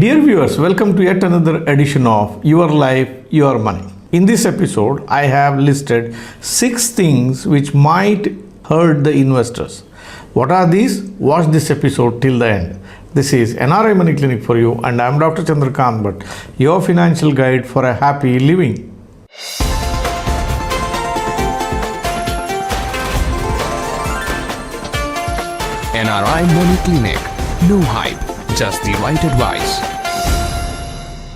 Dear viewers, welcome to yet another edition of Your Life, Your Money. In this episode, I have listed 6 things which might hurt the investors. What are these? Watch this episode till the end. This is NRI Money Clinic for you, and I am Dr. Chandrakant Bhatt, your financial guide for a happy living. NRI Money Clinic. No hype, just the right advice.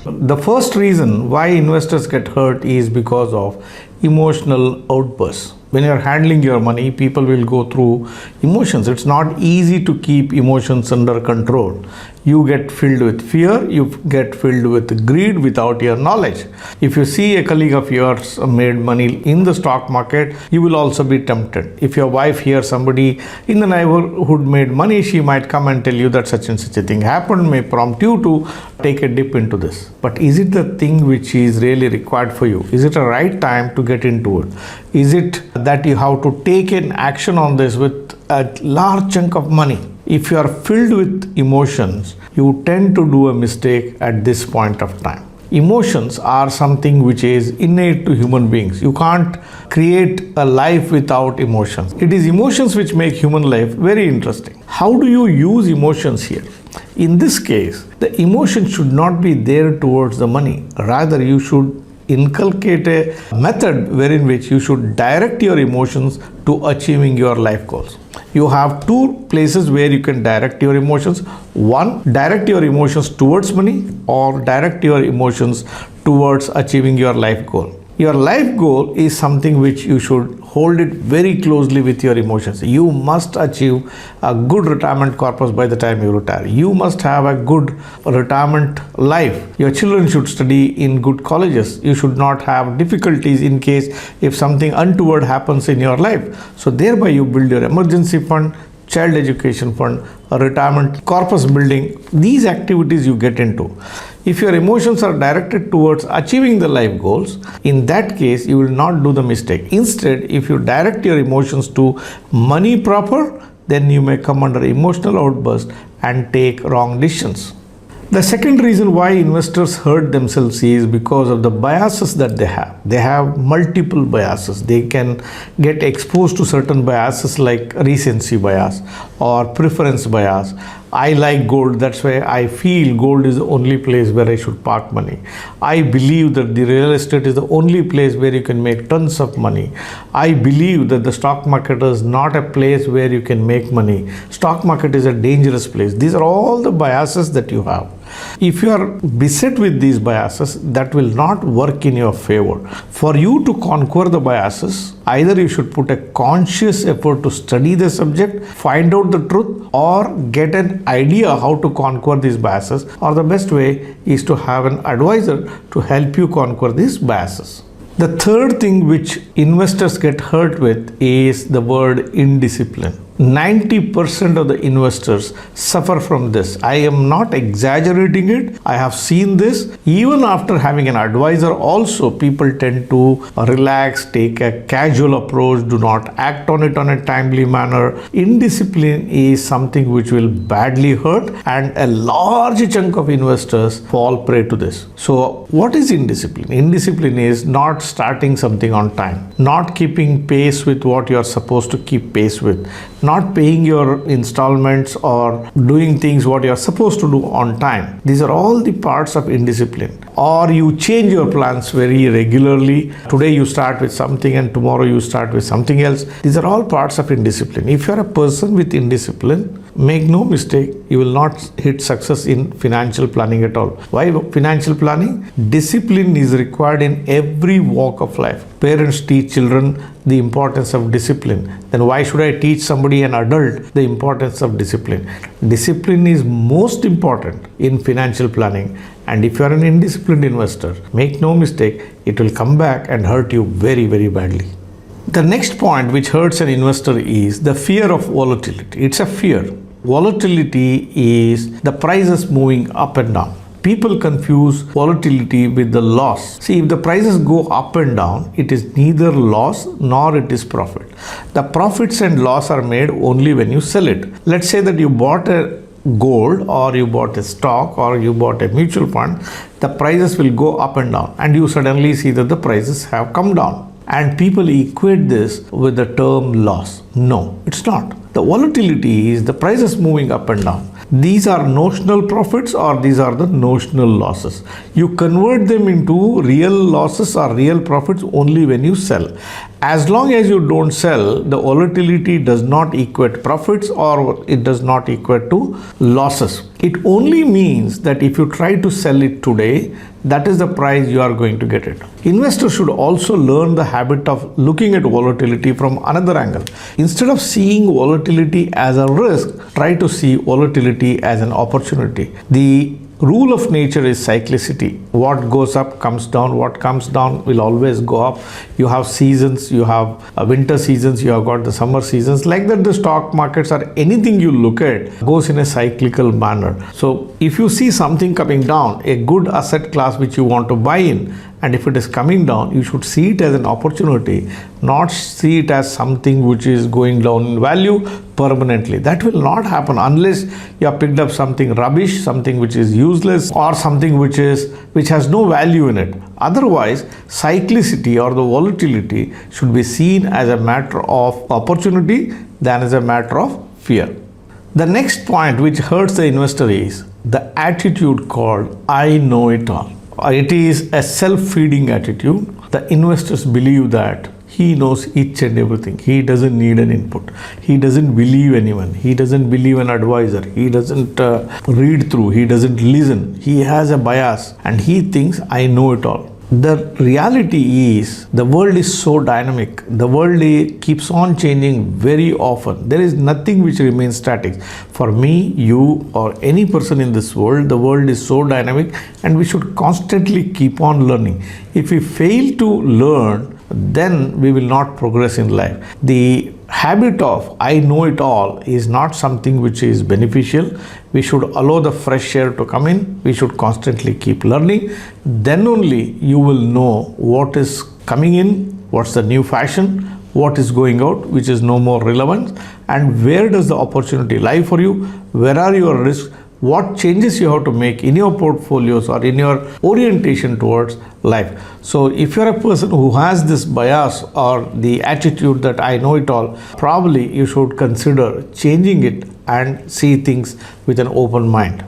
The first reason why investors get hurt is because of emotional outbursts. When you're handling your money, people will go through emotions. It's not easy to keep emotions under control. You get filled with fear, you get filled with greed without your knowledge. If you see a colleague of yours made money in the stock market, you will also be tempted. If your wife hears somebody in the neighborhood made money, she might come and tell you that such and such a thing happened, may prompt you to take a dip into this. But is it the thing which is really required for you? Is it a right time to get into it? Is it that you have to take an action on this with a large chunk of money? If you are filled with emotions, you tend to do a mistake at this point of time. Emotions are something which is innate to human beings. You can't create a life without emotions. It is emotions which make human life very interesting. How do you use emotions here? In this case, the emotion should not be there towards the money. Rather, you should inculcate a method wherein which you should direct your emotions to achieving your life goals. You have 2 places where you can direct your emotions. One, direct your emotions towards money, or direct your emotions towards achieving your life goal. Your life goal is something which you should hold it very closely with your emotions. You must achieve a good retirement corpus by the time you retire. You must have a good retirement life. Your children should study in good colleges. You should not have difficulties in case if something untoward happens in your life. So thereby you build your emergency fund, child education fund, a retirement corpus building. These activities you get into. If your emotions are directed towards achieving the life goals, in that case you will not do the mistake. Instead, if you direct your emotions to money proper, then you may come under emotional outburst and take wrong decisions. The second reason why investors hurt themselves is because of the biases that they have. They have multiple biases. They can get exposed to certain biases like recency bias or preference bias. I like gold, that's why I feel gold is the only place where I should park money. I believe that the real estate is the only place where you can make tons of money. I believe that the stock market is not a place where you can make money. Stock market is a dangerous place. These are all the biases that you have. If you are beset with these biases, that will not work in your favor. For you to conquer the biases, either you should put a conscious effort to study the subject, find out the truth, or get an idea how to conquer these biases, or the best way is to have an advisor to help you conquer these biases. The third thing which investors get hurt with is the word indiscipline. 90% of the investors suffer from this. I am not exaggerating it. I have seen this. Even after having an advisor also, people tend to relax, take a casual approach, do not act on it on a timely manner. Indiscipline is something which will badly hurt, and a large chunk of investors fall prey to this. So what is indiscipline? Indiscipline is not starting something on time, not keeping pace with what you are supposed to keep pace with, not paying your installments or doing things what you are supposed to do on time. These are all the parts of indiscipline. Or you change your plans very regularly. Today you start with something and tomorrow you start with something else. These are all parts of indiscipline. If you are a person with indiscipline, make no mistake, you will not hit success in financial planning at all. Why financial planning? Discipline is required in every walk of life. Parents teach children the importance of discipline. Then why should I teach somebody, an adult, the importance of discipline? Discipline is most important in financial planning. And if you are an indisciplined investor, make no mistake, it will come back and hurt you very, very badly. The next point which hurts an investor is the fear of volatility. It's a fear. Volatility is the prices moving up and down. People confuse volatility with the loss. See, if the prices go up and down, it is neither loss nor it is profit. The profits and loss are made only when you sell it. Let's say that you bought a gold or you bought a stock or you bought a mutual fund, the prices will go up and down, and you suddenly see that the prices have come down. And people equate this with the term loss. No, it's not. The volatility is the prices moving up and down. These are notional profits or these are the notional losses. You convert them into real losses or real profits only when you sell. As long as you don't sell, the volatility does not equate profits or it does not equate to losses. It only means that if you try to sell it today, that is the price you are going to get it. Investors should also learn the habit of looking at volatility from another angle. Instead of seeing volatility as a risk, try to see volatility as an opportunity. The rule of nature is cyclicity. What goes up comes down, what comes down will always go up. You have seasons, you have winter seasons, you have got the summer seasons. Like that, the stock markets or anything you look at goes in a cyclical manner. So if you see something coming down, a good asset class which you want to buy in, and if it is coming down, you should see it as an opportunity, not see it as something which is going down in value permanently. That will not happen unless you have picked up something rubbish, something which is useless, or something which has no value in it. Otherwise, cyclicity or the volatility should be seen as a matter of opportunity than as a matter of fear. The next point which hurts the investor is the attitude called I know it all. It is a self-feeding attitude. The investors believe that he knows each and everything. He doesn't need an input. He doesn't believe anyone. He doesn't believe an advisor. He doesn't read through. He doesn't listen. He has a bias and he thinks I know it all. The reality is the world is so dynamic. The world keeps on changing very often. There is nothing which remains static. For me, you, or any person in this world, the world is so dynamic and we should constantly keep on learning. If we fail to learn, then we will not progress in life. The habit of I know it all is not something which is beneficial. We should allow the fresh air to come in. We should constantly keep learning. Then only you will know what is coming in, what's the new fashion, what is going out, which is no more relevant, and where does the opportunity lie for you, where are your risks, what changes you have to make in your portfolios or in your orientation towards life. So if you're a person who has this bias or the attitude that I know it all, probably you should consider changing it and see things with an open mind.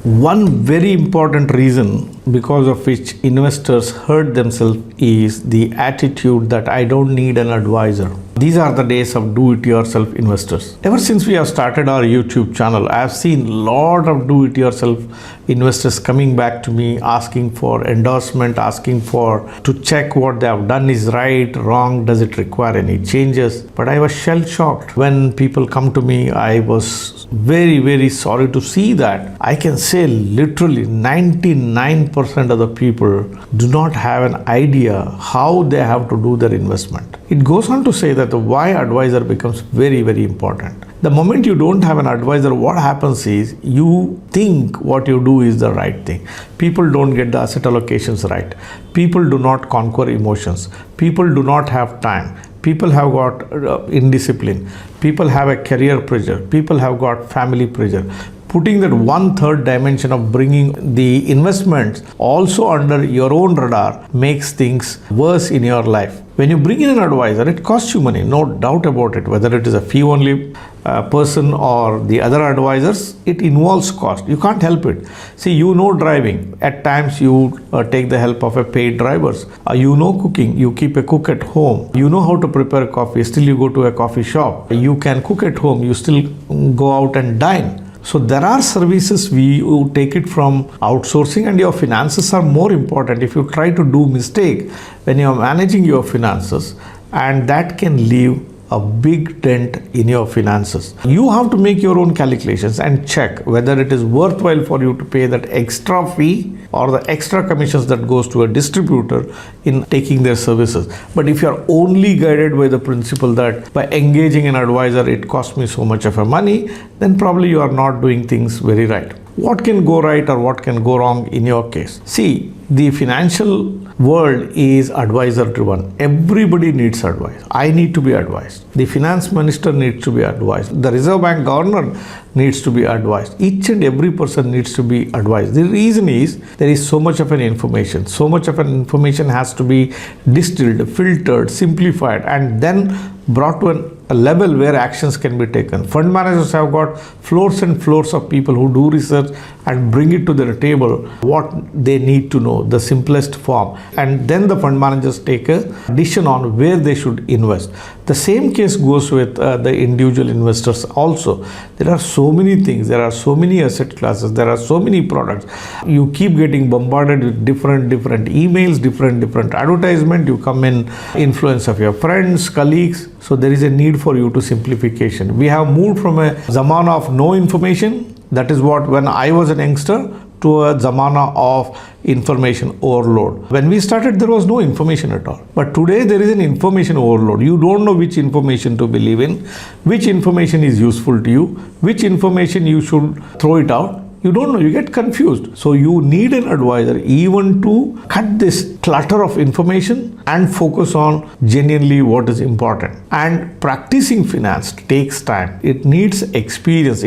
One very important reason because of which investors hurt themselves is the attitude that I don't need an advisor. These are the days of do-it-yourself investors. Ever since we have started our YouTube channel, I have seen a lot of do-it-yourself investors coming back to me asking for endorsement, asking to check what they have done is right, wrong, does it require any changes. But I was shell-shocked. When people come to me, I was very, very sorry to see that. I can say literally 99% of the people do not have an idea how they have to do their investment. It goes on to say that the why advisor becomes very, very important. The moment you don't have an advisor, what happens is you think what you do is the right thing. People don't get the asset allocations right. People do not conquer emotions. People do not have time. People have got indiscipline. People have a career pressure. People have got family pressure. Putting that 1/3 dimension of bringing the investments also under your own radar makes things worse in your life. When you bring in an advisor, it costs you money, no doubt about it. Whether it is a fee-only person or the other advisors, it involves cost. You can't help it. See, you know driving. At times you take the help of a paid drivers. You know cooking. You keep a cook at home. You know how to prepare coffee. Still you go to a coffee shop. You can cook at home. You still go out and dine. So there are services you take it from outsourcing, and your finances are more important. If you try to do mistake when you are managing your finances, and that can leave a big dent in your finances. You have to make your own calculations and check whether it is worthwhile for you to pay that extra fee or the extra commissions that goes to a distributor in taking their services. But if you are only guided by the principle that by engaging an advisor it costs me so much of a money, then probably you are not doing things very right. What can go right or what can go wrong in your case? See, the financial world is advisor driven. Everybody needs advice. I need to be advised. The finance minister needs to be advised. The Reserve Bank governor needs to be advised. Each and every person needs to be advised. The reason is there is so much of an information. So much of an information has to be distilled, filtered, simplified, and then brought to a level where actions can be taken. Fund managers have got floors and floors of people who do research and bring it to their table what they need to know, the simplest form, and then the fund managers take a decision on where they should invest. The same case goes with the individual investors also. There are so many things, there are so many asset classes, there are so many products. You keep getting bombarded with different emails, different advertisement. You come in influence of your friends, colleagues. So there is a need for you to simplification. We have moved from a zamana of no information, that is what when I was an youngster, to a zamana of information overload. When we started, there was no information at all. But today there is an information overload. You don't know which information to believe in, which information is useful to you, which information you should throw it out. You don't know, you get confused. So you need an advisor even to cut this clutter of information and focus on genuinely what is important. And practicing finance takes time. It needs experience.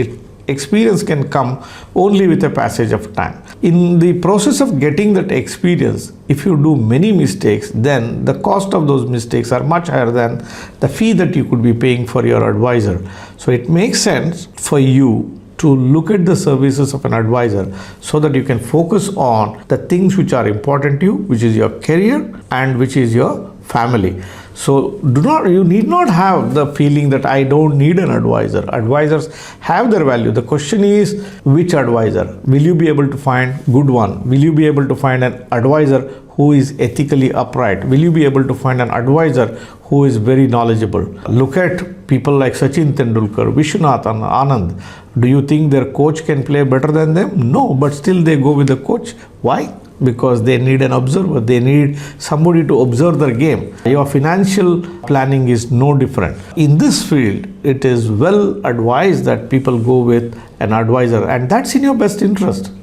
Experience can come only with a passage of time. In the process of getting that experience, if you do many mistakes, then the cost of those mistakes are much higher than the fee that you could be paying for your advisor. So it makes sense for you to look at the services of an advisor so that you can focus on the things which are important to you, which is your career and which is your family. So you need not have the feeling that I don't need an advisor. Advisors have their value. The question is, which advisor? Will you be able to find good one? Will you be able to find an advisor who is ethically upright? Will you be able to find an advisor who is very knowledgeable? Look at people like Sachin Tendulkar, Vishwanath and Anand. Do you think their coach can play better than them? No, but still they go with the coach. Why? Because they need an observer. They need somebody to observe their game. Your financial planning is no different. In this field, it is well advised that people go with an advisor, and that's in your best interest.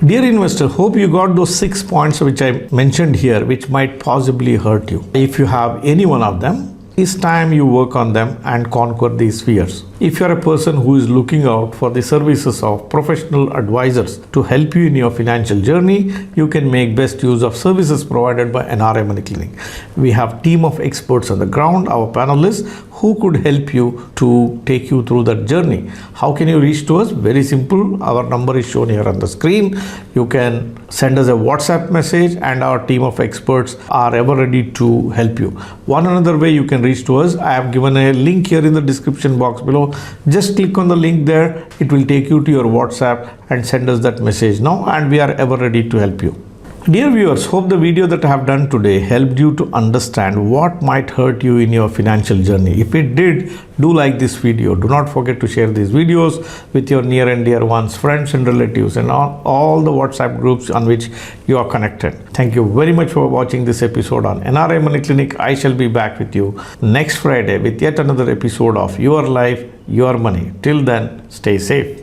Dear investor, hope you got those 6 points which I mentioned here, which might possibly hurt you. If you have any one of them, it's time you work on them and conquer these fears. If you are a person who is looking out for the services of professional advisors to help you in your financial journey, you can make best use of services provided by NRI Money Clinic. We have team of experts on the ground, our panelists, who could help you to take you through that journey. How can you reach to us? Very simple. Our number is shown here on the screen. You can send us a WhatsApp message and our team of experts are ever ready to help you. One another way you can reach to us, I have given a link here in the description box below. Just click on the link there. It will take you to your WhatsApp and send us that message now, and we are ever ready to help you. Dear viewers, hope the video that I have done today helped you to understand what might hurt you in your financial journey. If it did, do like this video. Do not forget to share these videos with your near and dear ones, friends and relatives, and all the WhatsApp groups on which you are connected. Thank you very much for watching this episode on NRI Money Clinic. I shall be back with you next Friday with yet another episode of Your Life, Your Money. Till then, stay safe.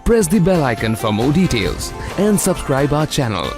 Press the bell icon for more details and subscribe our channel.